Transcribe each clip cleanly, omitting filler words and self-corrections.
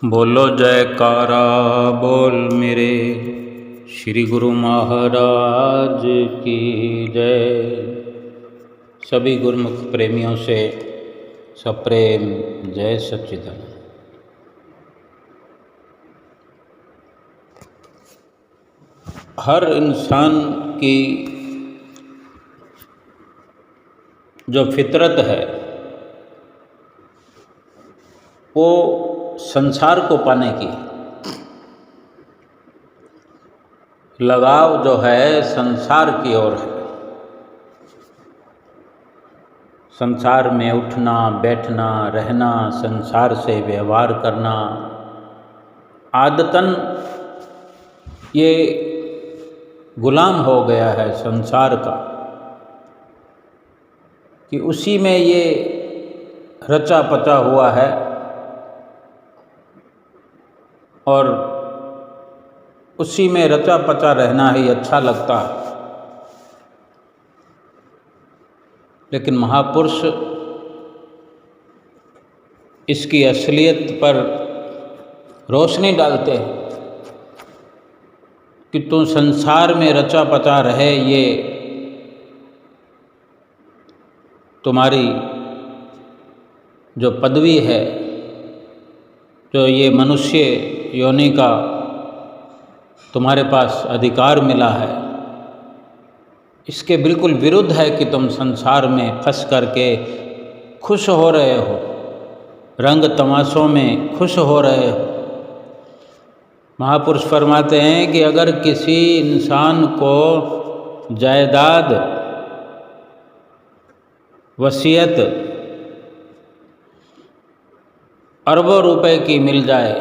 बोलो जयकारा बोल मेरे श्री गुरु महाराज की जय। सभी गुरुमुख प्रेमियों से सप्रेम जय सच्चिदानंद। हर इंसान की जो फितरत है वो संसार को पाने की लगाव जो है संसार की ओर है। संसार में उठना बैठना रहना, संसार से व्यवहार करना, आदतन ये गुलाम हो गया है संसार का कि उसी में ये रचा पचा हुआ है और उसी में रचा पचा रहना ही अच्छा लगता है। लेकिन महापुरुष इसकी असलियत पर रोशनी डालते हैं कि तू संसार में रचा पचा रहे, ये तुम्हारी जो पदवी है, जो ये मनुष्य योनि का तुम्हारे पास अधिकार मिला है, इसके बिल्कुल विरुद्ध है कि तुम संसार में फंस करके खुश हो रहे हो, रंग तमाशों में खुश हो रहे हो। महापुरुष फरमाते हैं कि अगर किसी इंसान को जायदाद, वसीयत अरबों रुपए की मिल जाए,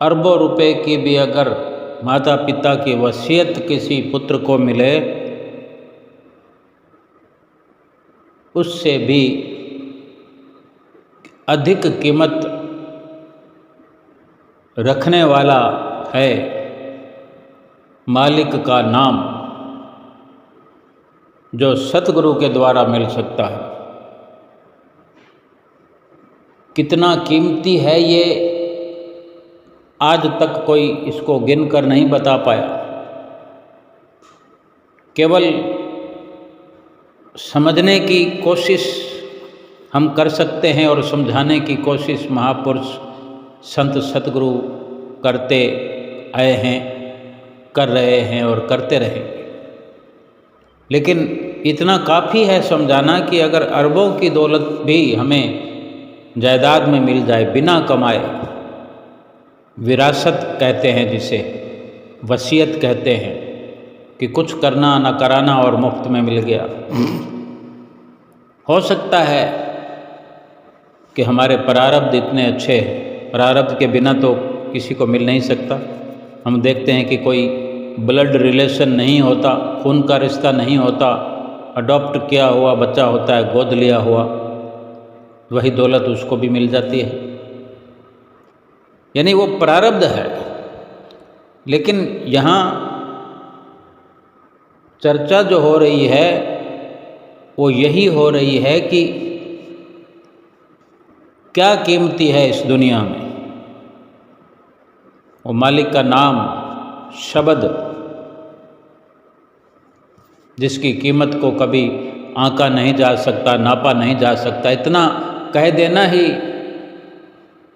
अरबों रुपए की भी अगर माता पिता की वसीयत किसी पुत्र को मिले, उससे भी अधिक कीमत रखने वाला है मालिक का नाम, जो सतगुरु के द्वारा मिल सकता है। कितना कीमती है ये आज तक कोई इसको गिन कर नहीं बता पाया। केवल समझने की कोशिश हम कर सकते हैं और समझाने की कोशिश महापुरुष संत सतगुरु करते आए हैं, कर रहे हैं और करते रहेंगे। लेकिन इतना काफ़ी है समझाना कि अगर अरबों की दौलत भी हमें जायदाद में मिल जाए बिना कमाए, विरासत कहते हैं जिसे, वसीयत कहते हैं कि कुछ करना न कराना और मुफ्त में मिल गया। हो सकता है कि हमारे प्रारब्ध इतने अच्छे हैं, प्रारब्ध के बिना तो किसी को मिल नहीं सकता। हम देखते हैं कि कोई ब्लड रिलेशन नहीं होता, खून का रिश्ता नहीं होता, अडॉप्ट किया हुआ बच्चा होता है, गोद लिया हुआ, वही दौलत उसको भी मिल जाती है। यानी वो प्रारब्ध है। लेकिन यहाँ चर्चा जो हो रही है वो यही हो रही है कि क्या कीमती है इस दुनिया में। वो मालिक का नाम, शब्द, जिसकी कीमत को कभी आंका नहीं जा सकता, नापा नहीं जा सकता। इतना कह देना ही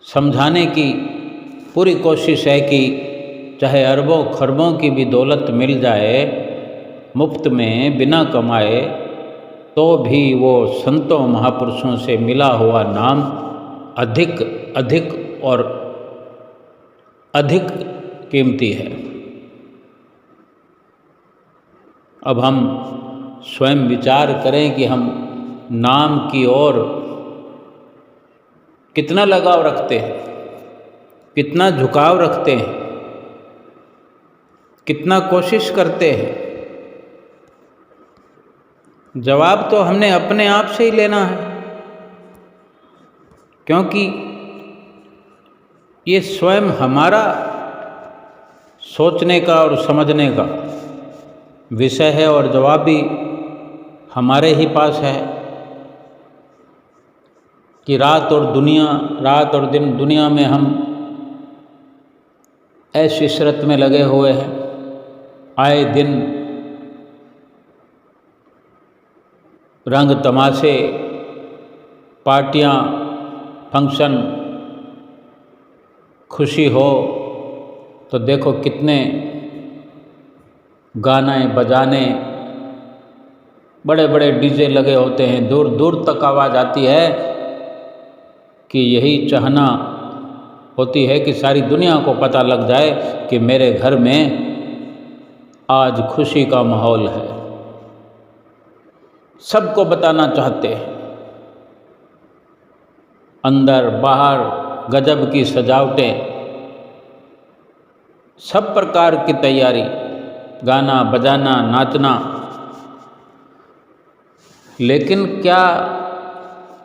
समझाने की पूरी कोशिश है कि चाहे अरबों खरबों की भी दौलत मिल जाए मुफ्त में बिना कमाए, तो भी वो संतों महापुरुषों से मिला हुआ नाम अधिक अधिक और अधिक कीमती है। अब हम स्वयं विचार करें कि हम नाम की ओर कितना लगाव रखते हैं, कितना झुकाव रखते हैं, कितना कोशिश करते हैं। जवाब तो हमने अपने आप से ही लेना है, क्योंकि ये स्वयं हमारा सोचने का और समझने का विषय है और जवाब भी हमारे ही पास है। कि रात और दिन दुनिया में हम ऐश इशरत में लगे हुए हैं। आए दिन रंग तमाशे, पार्टियां, फंक्शन, खुशी हो तो देखो कितने गाने बजाने, बड़े बड़े डीजे लगे होते हैं। दूर दूर तक आवाज़ आती है कि यही चाहना होती है कि सारी दुनिया को पता लग जाए कि मेरे घर में आज खुशी का माहौल है। सबको बताना चाहते हैं। अंदर बाहर गजब की सजावटें, सब प्रकार की तैयारी, गाना बजाना, नाचना। लेकिन क्या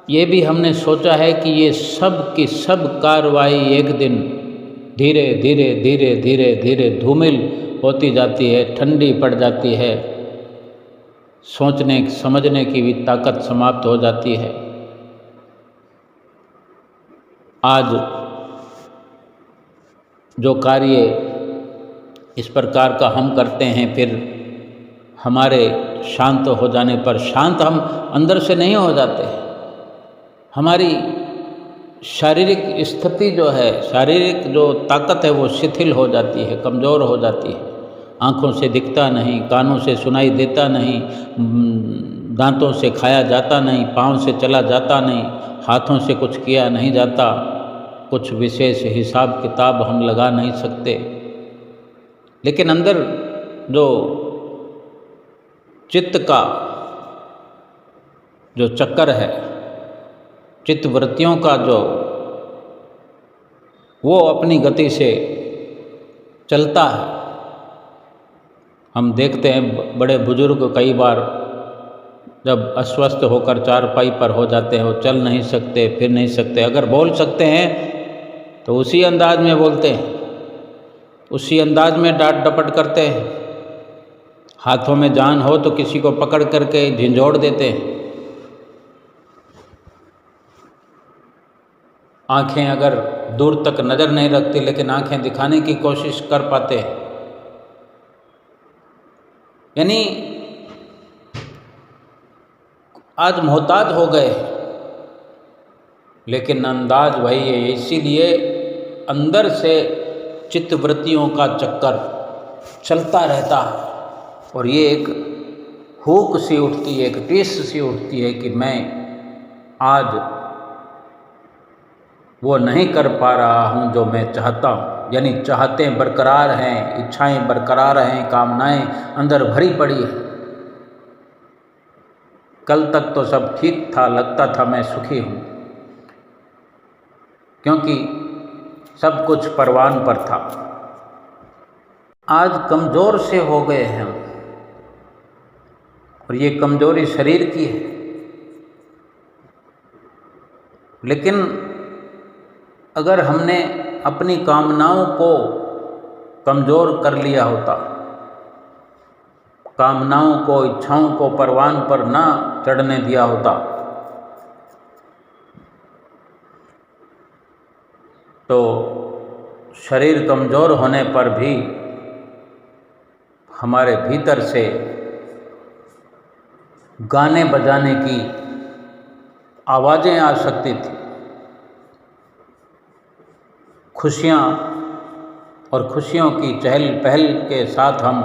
ये भी हमने सोचा है कि ये सब की सब कार्रवाई एक दिन धीरे धीरे धीरे धीरे धीरे धूमिल होती जाती है, ठंडी पड़ जाती है, सोचने समझने की भी ताकत समाप्त हो जाती है। आज जो कार्य इस प्रकार का हम करते हैं, फिर हमारे शांत हो जाने पर, शांत हम अंदर से नहीं हो जाते, हमारी शारीरिक स्थिति जो है, शारीरिक जो ताकत है वो शिथिल हो जाती है, कमज़ोर हो जाती है। आँखों से दिखता नहीं, कानों से सुनाई देता नहीं, दांतों से खाया जाता नहीं, पाँव से चला जाता नहीं, हाथों से कुछ किया नहीं जाता, कुछ विशेष हिसाब किताब हम लगा नहीं सकते। लेकिन अंदर जो चित्त का जो चक्कर है, चित्त वृत्तियों का जो, वो अपनी गति से चलता है। हम देखते हैं बड़े बुजुर्ग कई बार जब अस्वस्थ होकर चारपाई पर हो जाते हैं, वो चल नहीं सकते, फिर नहीं सकते। अगर बोल सकते हैं तो उसी अंदाज में बोलते हैं, उसी अंदाज में डांट डपट करते हैं। हाथों में जान हो तो किसी को पकड़ करके झंझोड़ देते हैं। आँखें अगर दूर तक नज़र नहीं रखती, लेकिन आँखें दिखाने की कोशिश कर पाते हैं। यानी आज मोहताज हो गए, लेकिन अंदाज वही है। इसीलिए अंदर से चित्तवृत्तियों का चक्कर चलता रहता है, और ये एक हुक सी उठती है, एक टीस सी उठती है कि मैं आज वो नहीं कर पा रहा हूँ जो मैं चाहता हूँ। यानी चाहतें बरकरार हैं, इच्छाएं बरकरार हैं, कामनाएं अंदर भरी पड़ी है। कल तक तो सब ठीक था, लगता था मैं सुखी हूँ, क्योंकि सब कुछ परवान पर था। आज कमज़ोर से हो गए हैं हम, और ये कमज़ोरी शरीर की है। लेकिन अगर हमने अपनी कामनाओं को कमज़ोर कर लिया होता, कामनाओं को, इच्छाओं को परवान पर ना चढ़ने दिया होता, तो शरीर कमज़ोर होने पर भी हमारे भीतर से गाने बजाने की आवाज़ें आ सकती थी। खुशियाँ और खुशियों की चहल पहल के साथ हम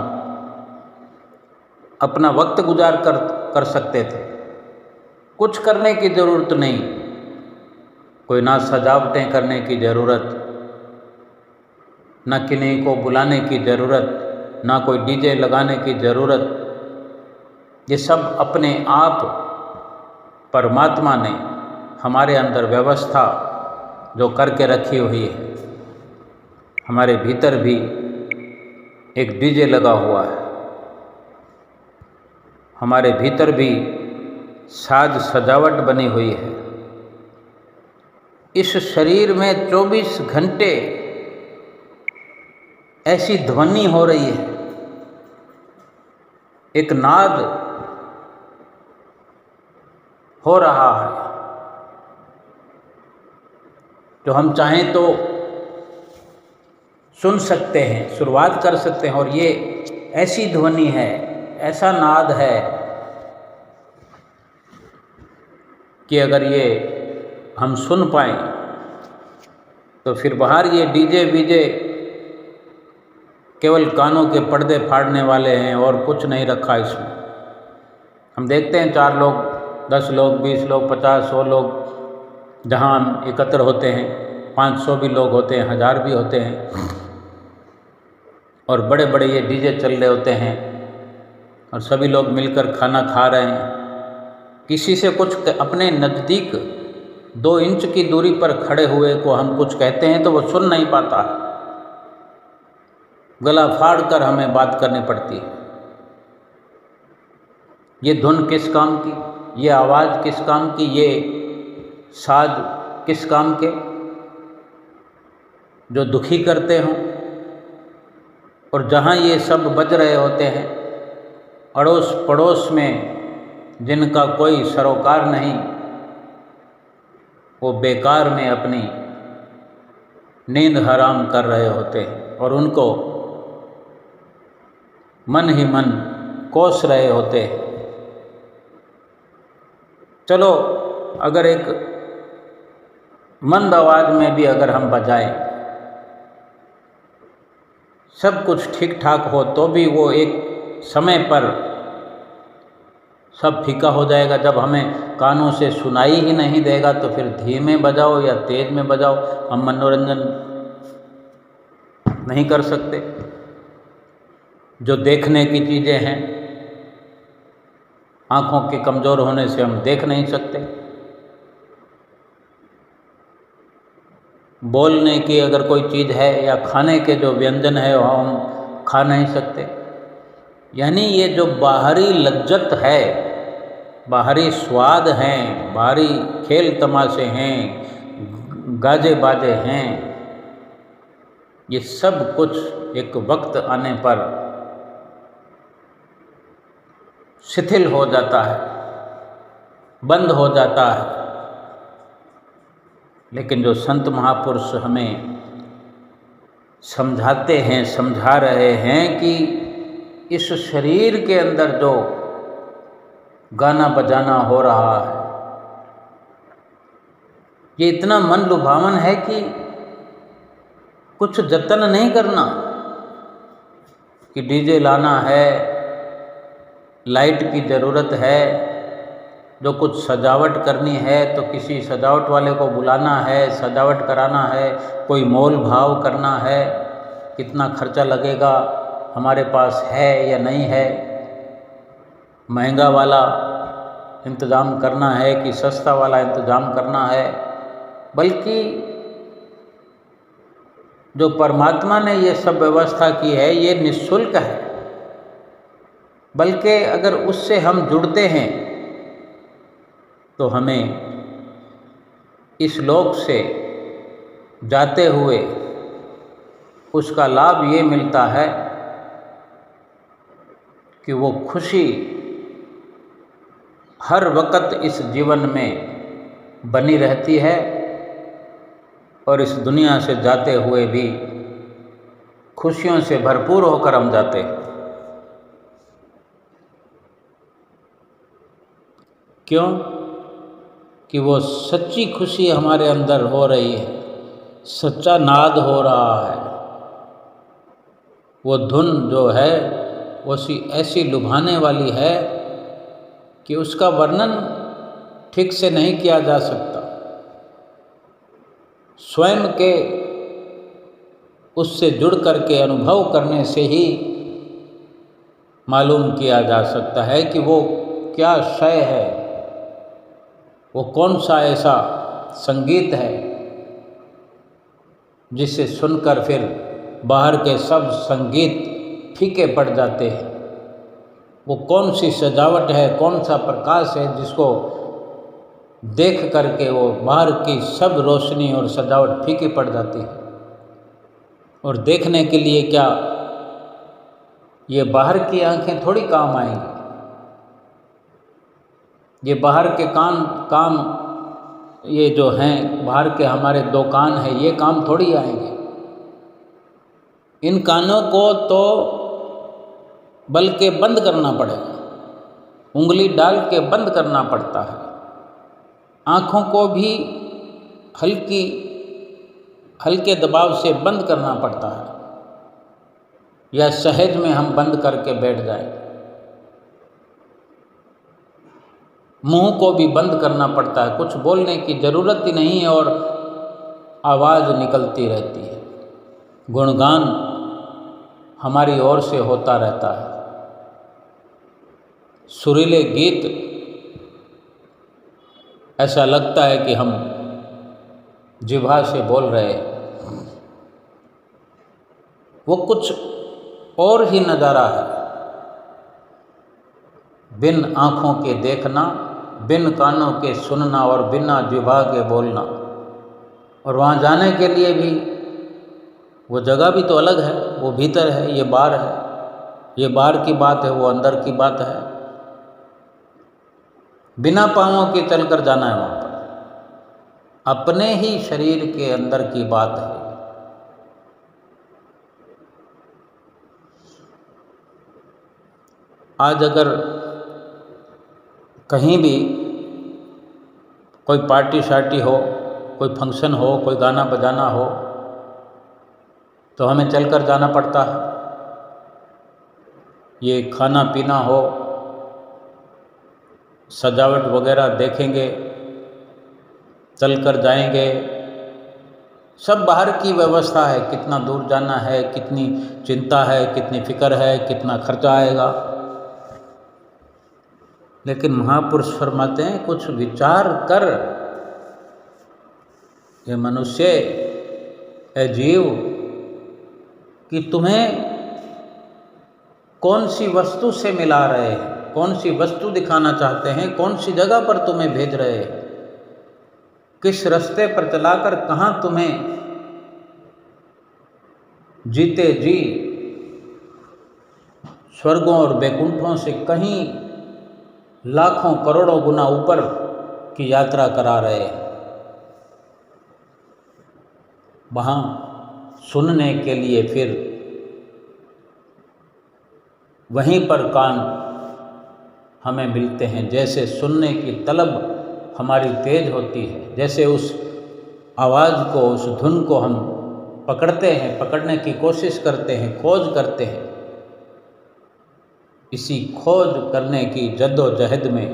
अपना वक्त गुजार कर सकते थे। कुछ करने की ज़रूरत नहीं, कोई ना सजावटें करने की ज़रूरत, ना किन्हीं को बुलाने की ज़रूरत, ना कोई डीजे लगाने की ज़रूरत। ये सब अपने आप परमात्मा ने हमारे अंदर व्यवस्था जो करके रखी हुई है। हमारे भीतर भी एक डीजे लगा हुआ है, हमारे भीतर भी साज सजावट बनी हुई है। इस शरीर में 24 घंटे ऐसी ध्वनि हो रही है, एक नाद हो रहा है, जो हम चाहें तो सुन सकते हैं, शुरुआत कर सकते हैं। और ये ऐसी ध्वनि है, ऐसा नाद है कि अगर ये हम सुन पाएँ तो फिर बाहर ये डीजे वीजे केवल कानों के पर्दे फाड़ने वाले हैं और कुछ नहीं रखा इसमें। हम देखते हैं 4 लोग, 10 लोग, 20 लोग, 50, 100 लोग जहाँ एकत्र होते हैं, 500 भी लोग होते हैं, 1000 भी होते हैं, और बड़े बड़े ये डीजे चल रहे होते हैं और सभी लोग मिलकर खाना खा रहे हैं। किसी से कुछ अपने नज़दीक 2 इंच की दूरी पर खड़े हुए को हम कुछ कहते हैं तो वो सुन नहीं पाता, गला फाड़ कर हमें बात करनी पड़ती है। ये धुन किस काम की, ये आवाज़ किस काम की, ये साज किस काम के, जो दुखी करते हों। और जहाँ ये सब बज रहे होते हैं, अड़ोस पड़ोस में जिनका कोई सरोकार नहीं, वो बेकार में अपनी नींद हराम कर रहे होते हैं और उनको मन ही मन कोस रहे होते हैं। चलो, अगर एक मंद आवाज़ में भी अगर हम बजाएं, सब कुछ ठीक ठाक हो, तो भी वो एक समय पर सब फीका हो जाएगा। जब हमें कानों से सुनाई ही नहीं देगा तो फिर धीमे बजाओ या तेज में बजाओ, हम मनोरंजन नहीं कर सकते। जो देखने की चीज़ें हैं, आँखों के कमज़ोर होने से हम देख नहीं सकते। बोलने की अगर कोई चीज़ है या खाने के जो व्यंजन है वो हम खा नहीं सकते। यानी ये जो बाहरी लज्जत है, बाहरी स्वाद हैं, बाहरी खेल तमाशे हैं, गाजे बाजे हैं, ये सब कुछ एक वक्त आने पर शिथिल हो जाता है, बंद हो जाता है। लेकिन जो संत महापुरुष हमें समझाते हैं, समझा रहे हैं कि इस शरीर के अंदर जो गाना बजाना हो रहा है, ये इतना मन लुभावन है कि कुछ जतन नहीं करना कि डीजे लाना है, लाइट की ज़रूरत है, जो कुछ सजावट करनी है तो किसी सजावट वाले को बुलाना है, सजावट कराना है, कोई मोल भाव करना है, कितना खर्चा लगेगा, हमारे पास है या नहीं है, महंगा वाला इंतज़ाम करना है कि सस्ता वाला इंतज़ाम करना है। बल्कि जो परमात्मा ने ये सब व्यवस्था की है ये निःशुल्क है। बल्कि अगर उससे हम जुड़ते हैं तो हमें इस लोक से जाते हुए उसका लाभ ये मिलता है कि वो खुशी हर वक्त इस जीवन में बनी रहती है और इस दुनिया से जाते हुए भी खुशियों से भरपूर होकर हम जाते हैं। क्यों? कि वो सच्ची खुशी हमारे अंदर हो रही है, सच्चा नाद हो रहा है। वो धुन जो है वो ऐसी लुभाने वाली है कि उसका वर्णन ठीक से नहीं किया जा सकता। स्वयं के उससे जुड़ करके अनुभव करने से ही मालूम किया जा सकता है कि वो क्या शय है, वो कौन सा ऐसा संगीत है जिसे सुनकर फिर बाहर के सब संगीत फीके पड़ जाते हैं। वो कौन सी सजावट है, कौन सा प्रकाश है जिसको देख करके वो बाहर की सब रोशनी और सजावट फीकी पड़ जाती है। और देखने के लिए क्या ये बाहर की आंखें थोड़ी काम आएंगी, ये बाहर के काम ये जो हैं बाहर के हमारे 2 कान हैं ये काम थोड़ी आएंगे। इन कानों को तो बल्कि बंद करना पड़ेगा, उंगली डाल के बंद करना पड़ता है। आँखों को भी हल्के दबाव से बंद करना पड़ता है, या सहज में हम बंद करके बैठ जाए। मुंह को भी बंद करना पड़ता है, कुछ बोलने की ज़रूरत ही नहीं है और आवाज़ निकलती रहती है, गुणगान हमारी ओर से होता रहता है। सुरीले गीत, ऐसा लगता है कि हम जिह्वा से बोल रहे हैं। वो कुछ और ही नज़ारा है, बिन आँखों के देखना, बिन कानों के सुनना और बिना जिह्वा के बोलना। और वहाँ जाने के लिए भी वो जगह भी तो अलग है, वो भीतर है, ये बाहर है, ये बाहर की बात है, वो अंदर की बात है। बिना पाँवों के चलकर जाना है वहाँ पर, अपने ही शरीर के अंदर की बात है। आज अगर कहीं भी कोई पार्टी शार्टी हो, कोई फंक्शन हो, कोई गाना बजाना हो, तो हमें चलकर जाना पड़ता है। ये खाना पीना हो, सजावट वगैरह देखेंगे, चलकर जाएंगे, सब बाहर की व्यवस्था है। कितना दूर जाना है, कितनी चिंता है, कितनी फिक्र है, कितना खर्चा आएगा। लेकिन महापुरुष फरमाते हैं, कुछ विचार कर, ये मनुष्य, ए जीव, कि तुम्हें कौन सी वस्तु से मिला रहे हैं, कौन सी वस्तु दिखाना चाहते हैं, कौन सी जगह पर तुम्हें भेज रहे हैं, किस रास्ते पर चलाकर कहाँ तुम्हें जीते जी स्वर्गों और बैकुंठों से कहीं लाखों करोड़ों गुना ऊपर की यात्रा करा रहे हैं। वहाँ सुनने के लिए फिर वहीं पर कान हमें मिलते हैं। जैसे सुनने की तलब हमारी तेज होती है, जैसे उस आवाज़ को, उस धुन को हम पकड़ते हैं, पकड़ने की कोशिश करते हैं, खोज करते हैं, इसी खोज करने की जद्दोजहद में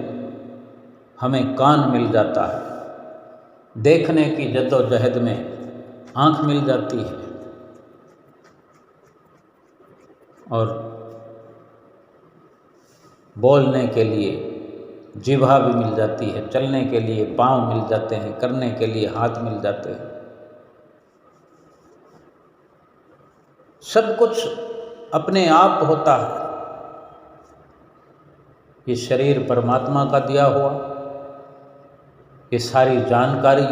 हमें कान मिल जाता है, देखने की जद्दोजहद में आँख मिल जाती है, और बोलने के लिए जिह्वा भी मिल जाती है, चलने के लिए पाँव मिल जाते हैं, करने के लिए हाथ मिल जाते हैं। सब कुछ अपने आप होता है। ये शरीर परमात्मा का दिया हुआ, ये सारी जानकारी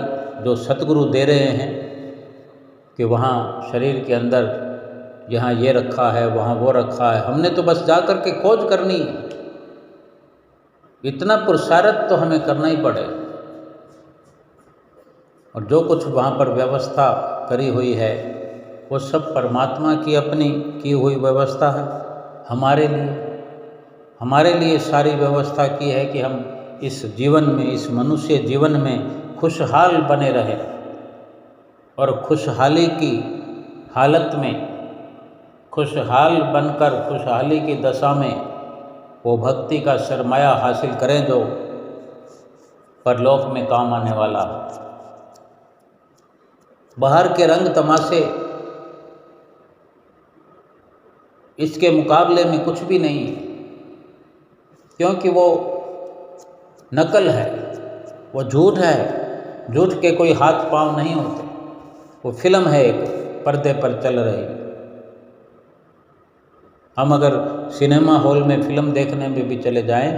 जो सतगुरु दे रहे हैं कि वहाँ शरीर के अंदर यहाँ ये रखा है, वहाँ वो रखा है, हमने तो बस जा कर के खोज करनी है। इतना पुरुषार्थ तो हमें करना ही पड़े। और जो कुछ वहाँ पर व्यवस्था करी हुई है, वो सब परमात्मा की अपनी की हुई व्यवस्था है। हमारे लिए सारी व्यवस्था की है कि हम इस जीवन में, इस मनुष्य जीवन में खुशहाल बने रहें, और खुशहाली की हालत में, खुशहाल बनकर खुशहाली की दशा में वो भक्ति का सरमाया हासिल करें जो परलोक में काम आने वाला। बाहर के रंग तमाशे इसके मुकाबले में कुछ भी नहीं है, क्योंकि वो नकल है, वो झूठ है। झूठ के कोई हाथ पांव नहीं होते, वो फिल्म है, एक पर्दे पर चल रही। हम अगर सिनेमा हॉल में फ़िल्म देखने में भी चले जाएं,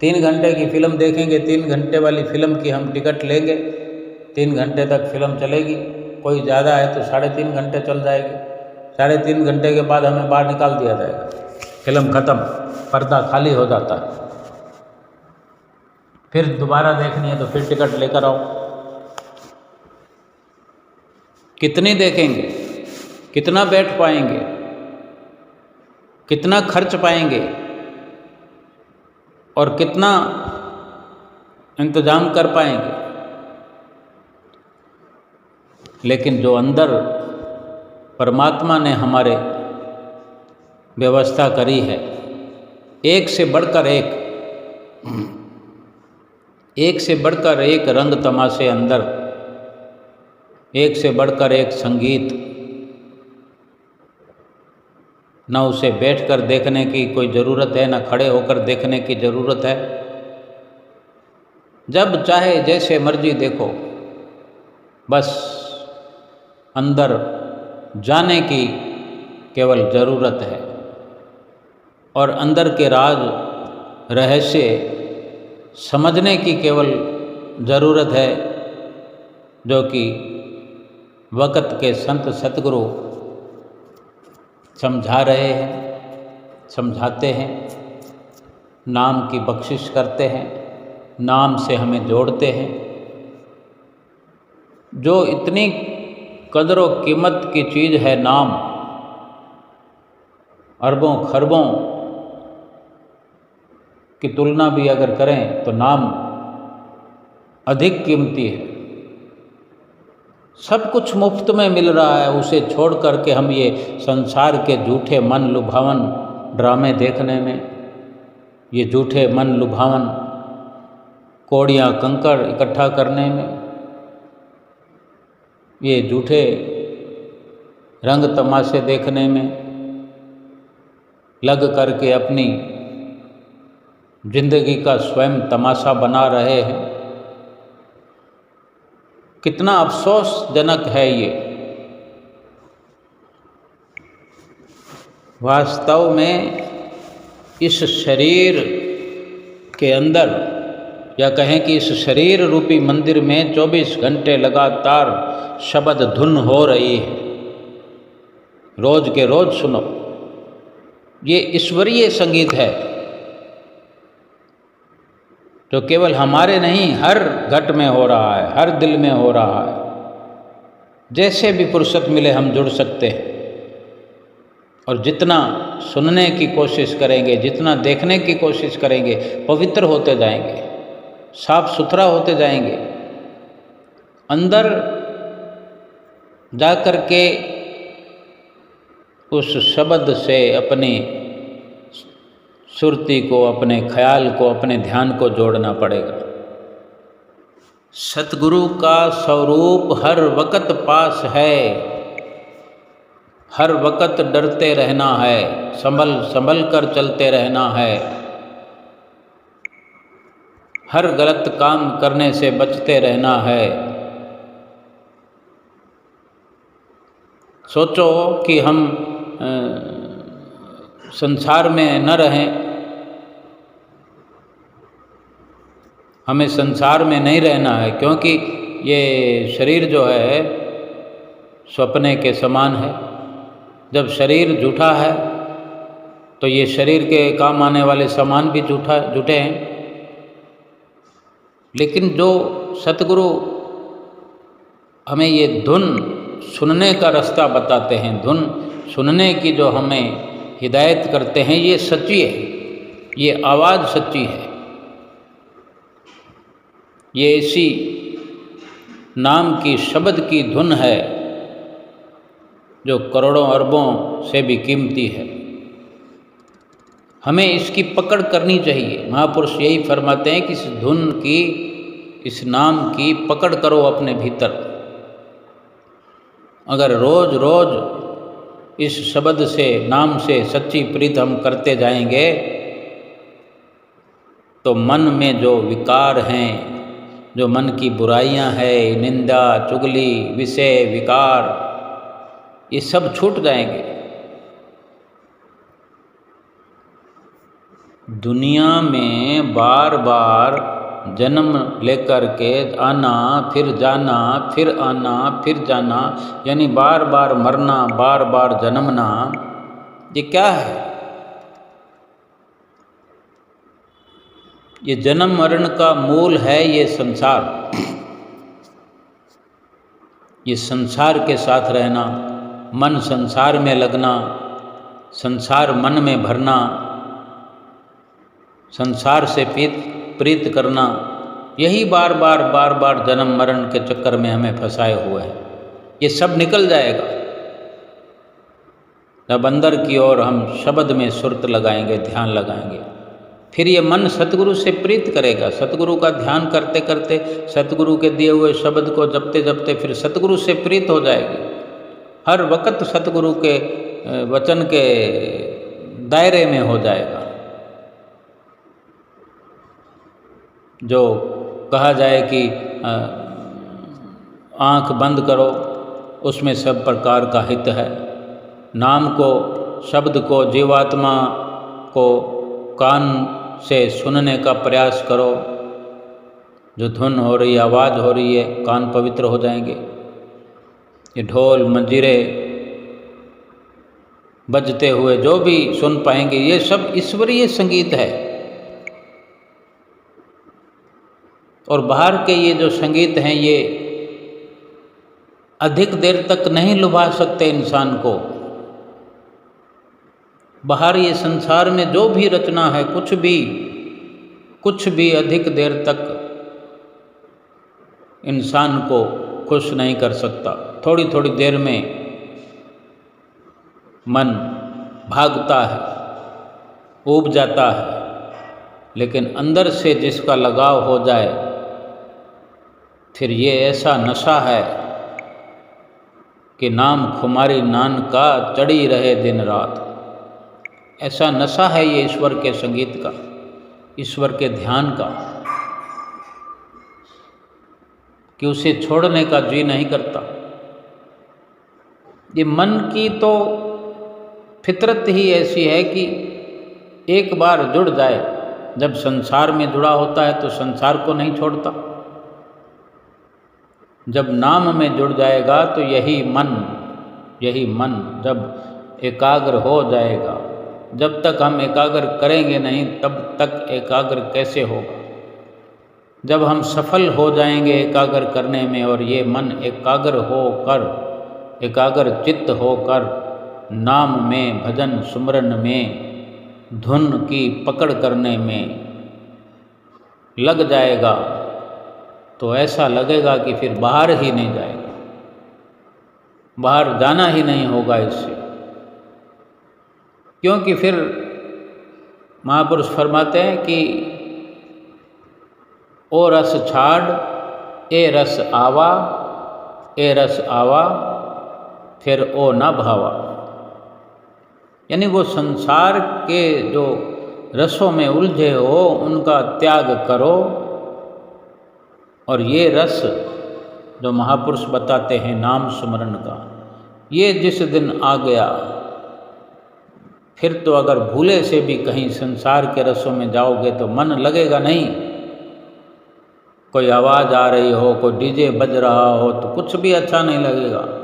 3 घंटे की फ़िल्म देखेंगे, 3 घंटे वाली फ़िल्म की हम टिकट लेंगे, 3 घंटे तक फ़िल्म चलेगी। कोई ज़्यादा है तो 3.5 घंटे चल जाएगी, 3.5 घंटे के बाद हमें बाहर निकाल दिया जाएगा, फ़िल्म ख़त्म, पर्दा खाली हो जाता है। फिर दोबारा देखनी है तो फिर टिकट लेकर आओ। कितनी देखेंगे? कितना बैठ पाएंगे, कितना खर्च पाएंगे और कितना इंतजाम कर पाएंगे। लेकिन जो अंदर परमात्मा ने हमारे व्यवस्था करी है, एक से बढ़कर एक रंग तमाशे अंदर, एक से बढ़कर एक संगीत, न उसे बैठकर देखने की कोई ज़रूरत है, न खड़े होकर देखने की ज़रूरत है। जब चाहे जैसे मर्जी देखो, बस अंदर जाने की केवल ज़रूरत है और अंदर के राज रहस्य समझने की केवल ज़रूरत है, जो कि वक़्त के संत सतगुरु समझा रहे हैं, समझाते हैं, नाम की बख्शिश करते हैं, नाम से हमें जोड़ते हैं। जो इतनी कदर व कीमत की चीज़ है नाम, अरबों खरबों की तुलना भी अगर करें तो नाम अधिक कीमती है। सब कुछ मुफ्त में मिल रहा है, उसे छोड़ करके हम ये संसार के झूठे मन लुभावन ड्रामे देखने में, ये झूठे मन लुभावन कौड़ियाँ कंकड़ इकट्ठा करने में, ये झूठे रंग तमाशे देखने में लग करके अपनी जिंदगी का स्वयं तमाशा बना रहे हैं। कितना अफसोसजनक है ये। वास्तव में इस शरीर के अंदर, या कहें कि इस शरीर रूपी मंदिर में 24 घंटे लगातार शब्द धुन हो रही है। रोज के रोज सुनो, ये ईश्वरीय संगीत है जो केवल हमारे नहीं, हर घट में हो रहा है, हर दिल में हो रहा है। जैसे भी फुर्सत मिले हम जुड़ सकते हैं, और जितना सुनने की कोशिश करेंगे, जितना देखने की कोशिश करेंगे, पवित्र होते जाएंगे, साफ सुथरा होते जाएंगे। अंदर जा कर के उस शब्द से अपनी सुरती को, अपने ख्याल को, अपने ध्यान को जोड़ना पड़ेगा। सतगुरु का स्वरूप हर वक़्त पास है, हर वक़्त डरते रहना है, संभल संभल कर चलते रहना है, हर गलत काम करने से बचते रहना है। सोचो कि हम संसार में न रहें, हमें संसार में नहीं रहना है, क्योंकि ये शरीर जो है सपने के समान है। जब शरीर झूठा है तो ये शरीर के काम आने वाले सामान भी झूठे हैं। लेकिन जो सतगुरु हमें ये धुन सुनने का रास्ता बताते हैं, धुन सुनने की जो हमें हिदायत करते हैं, ये सच्ची है, ये आवाज़ सच्ची है। ये ऐसी नाम की शब्द की धुन है जो करोड़ों अरबों से भी कीमती है। हमें इसकी पकड़ करनी चाहिए। महापुरुष यही फरमाते हैं कि इस धुन की, इस नाम की पकड़ करो अपने भीतर। अगर रोज रोज इस शब्द से, नाम से सच्ची प्रीत हम करते जाएंगे तो मन में जो विकार हैं, जो मन की बुराइयां हैं, निंदा, चुगली, विषय, विकार, ये सब छूट जाएंगे। दुनिया में बार बार जन्म लेकर के आना, फिर जाना, फिर आना, फिर जाना, यानी बार बार मरना, बार बार जन्मना, ये क्या है? ये जन्म मरण का मूल है ये संसार। ये संसार के साथ रहना, मन संसार में लगना, संसार मन में भरना, संसार से प्रीत करना, यही बार बार जन्म मरण के चक्कर में हमें फंसाए हुए हैं। ये सब निकल जाएगा जब अंदर की ओर हम शब्द में सुरत लगाएंगे, ध्यान लगाएंगे। फिर ये मन सतगुरु से प्रीत करेगा। सतगुरु का ध्यान करते करते, सतगुरु के दिए हुए शब्द को जपते जपते फिर सतगुरु से प्रीत हो जाएगी। हर वक्त सतगुरु के वचन के दायरे में हो जाएगा। जो कहा जाए कि आँख बंद करो, उसमें सब प्रकार का हित है। नाम को, शब्द को, जीवात्मा को कान से सुनने का प्रयास करो। जो धुन हो रही है, आवाज़ हो रही है, कान पवित्र हो जाएंगे। ये ढोल मंजीरे बजते हुए जो भी सुन पाएंगे, ये सब ईश्वरीय संगीत है। और बाहर के ये जो संगीत हैं, ये अधिक देर तक नहीं लुभा सकते इंसान को। बाहर ये संसार में जो भी रचना है, कुछ भी अधिक देर तक इंसान को खुश नहीं कर सकता। थोड़ी थोड़ी देर में मन भागता है, ऊब जाता है, लेकिन अंदर से जिसका लगाव हो जाए, फिर ये ऐसा नशा है कि नाम खुमारी नान का चढ़ी रहे दिन रात। ऐसा नशा है ये ईश्वर के संगीत का, ईश्वर के ध्यान का, कि उसे छोड़ने का जी नहीं करता। ये मन की तो फितरत ही ऐसी है कि एक बार जुड़ जाए, जब संसार में जुड़ा होता है तो संसार को नहीं छोड़ता। जब नाम में जुड़ जाएगा तो यही मन जब एकाग्र हो जाएगा। जब तक हम एकाग्र करेंगे नहीं, तब तक एकाग्र कैसे होगा? जब हम सफल हो जाएंगे एकाग्र करने में, और ये मन एकाग्र चित्त होकर नाम में, भजन सुमरन में, धुन की पकड़ करने में लग जाएगा, तो ऐसा लगेगा कि फिर बाहर ही नहीं जाएगा, बाहर जाना ही नहीं होगा इससे। क्योंकि फिर महापुरुष फरमाते हैं कि ओ रस छाड़ ए रस आवा फिर ओ न भावा। यानी वो संसार के जो रसों में उलझे हो, उनका त्याग करो। और ये रस जो महापुरुष बताते हैं नाम सुमरन का, ये जिस दिन आ गया, फिर तो अगर भूले से भी कहीं संसार के रसों में जाओगे तो मन लगेगा नहीं। कोई आवाज़ आ रही हो, कोई डीजे बज रहा हो, तो कुछ भी अच्छा नहीं लगेगा।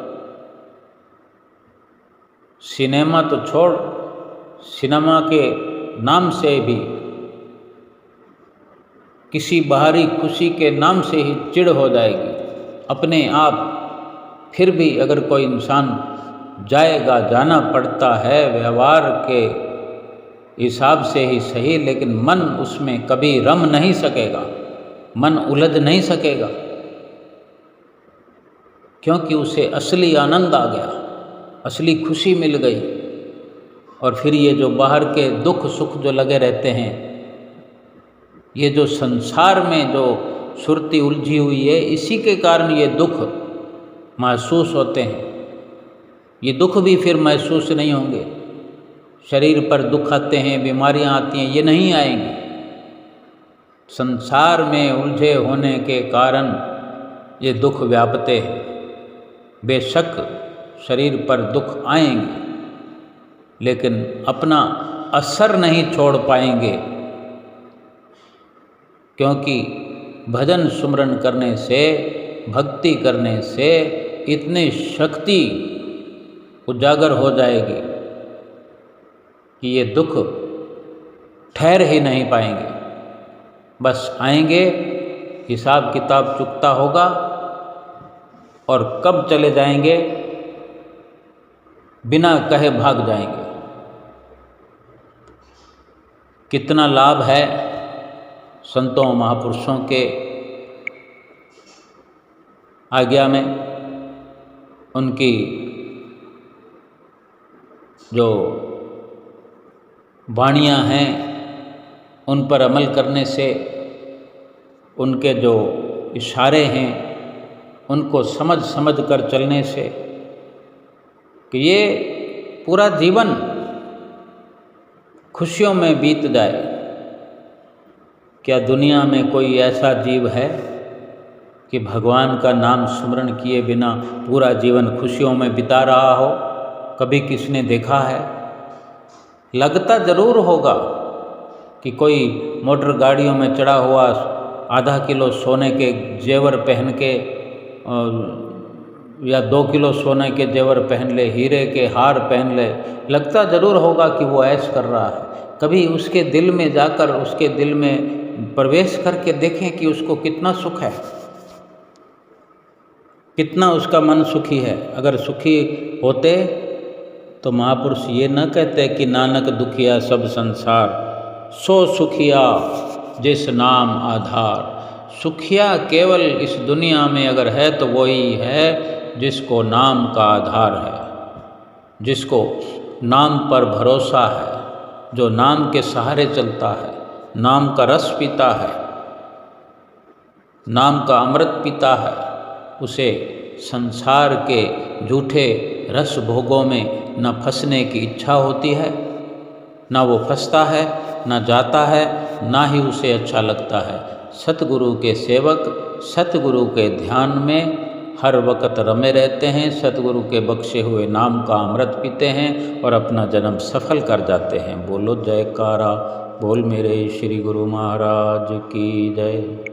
सिनेमा तो छोड़, सिनेमा के नाम से भी, किसी बाहरी खुशी के नाम से ही चिढ़ हो जाएगी अपने आप। फिर भी अगर कोई इंसान जाएगा, जाना पड़ता है व्यवहार के हिसाब से ही सही, लेकिन मन उसमें कभी रम नहीं सकेगा, मन उलझ नहीं सकेगा, क्योंकि उसे असली आनंद आ गया, असली खुशी मिल गई। और फिर ये जो बाहर के दुख सुख जो लगे रहते हैं, ये जो संसार में जो सुरती उलझी हुई है, इसी के कारण ये दुख महसूस होते हैं। ये दुख भी फिर महसूस नहीं होंगे। शरीर पर दुख आते हैं, बीमारियां आती हैं, ये नहीं आएंगी। संसार में उलझे होने के कारण ये दुख व्यापते हैं। बेशक शरीर पर दुख आएंगे, लेकिन अपना असर नहीं छोड़ पाएंगे, क्योंकि भजन सुमरन करने से, भक्ति करने से इतनी शक्ति उजागर हो जाएगी कि ये दुख ठहर ही नहीं पाएंगे। बस आएंगे, हिसाब किताब चुकता होगा, और कब चले जाएंगे बिना कहे भाग जाएंगे। कितना लाभ है संतों महापुरुषों के आज्ञा में, उनकी जो वाणियाँ हैं उन पर अमल करने से, उनके जो इशारे हैं उनको समझ समझ कर चलने से, कि ये पूरा जीवन खुशियों में बीत जाए। क्या दुनिया में कोई ऐसा जीव है कि भगवान का नाम स्मरण किए बिना पूरा जीवन खुशियों में बिता रहा हो? कभी किसने देखा है? लगता ज़रूर होगा कि कोई मोटर गाड़ियों में चढ़ा हुआ आधा किलो सोने के जेवर पहन के या 2 किलो सोने के जेवर पहन ले, हीरे के हार पहन ले, लगता ज़रूर होगा कि वो ऐश कर रहा है। कभी उसके दिल में जाकर, उसके दिल में प्रवेश करके देखें कि उसको कितना सुख है, कितना उसका मन सुखी है। अगर सुखी होते तो महापुरुष ये न कहते कि नानक दुखिया सब संसार, सो सुखिया जिस नाम आधार। सुखिया केवल इस दुनिया में अगर है तो वही है जिसको नाम का आधार है, जिसको नाम पर भरोसा है, जो नाम के सहारे चलता है, नाम का रस पीता है, नाम का अमृत पीता है, उसे संसार के झूठे रस भोगों में न फंसने की इच्छा होती है, ना वो फंसता है, ना जाता है, ना ही उसे अच्छा लगता है। सतगुरु के सेवक सतगुरु के ध्यान में हर वक्त रमे रहते हैं, सतगुरु के बख्शे हुए नाम का अमृत पीते हैं और अपना जन्म सफल कर जाते हैं। बोलो जयकारा, बोल मेरे श्री गुरु महाराज की जय।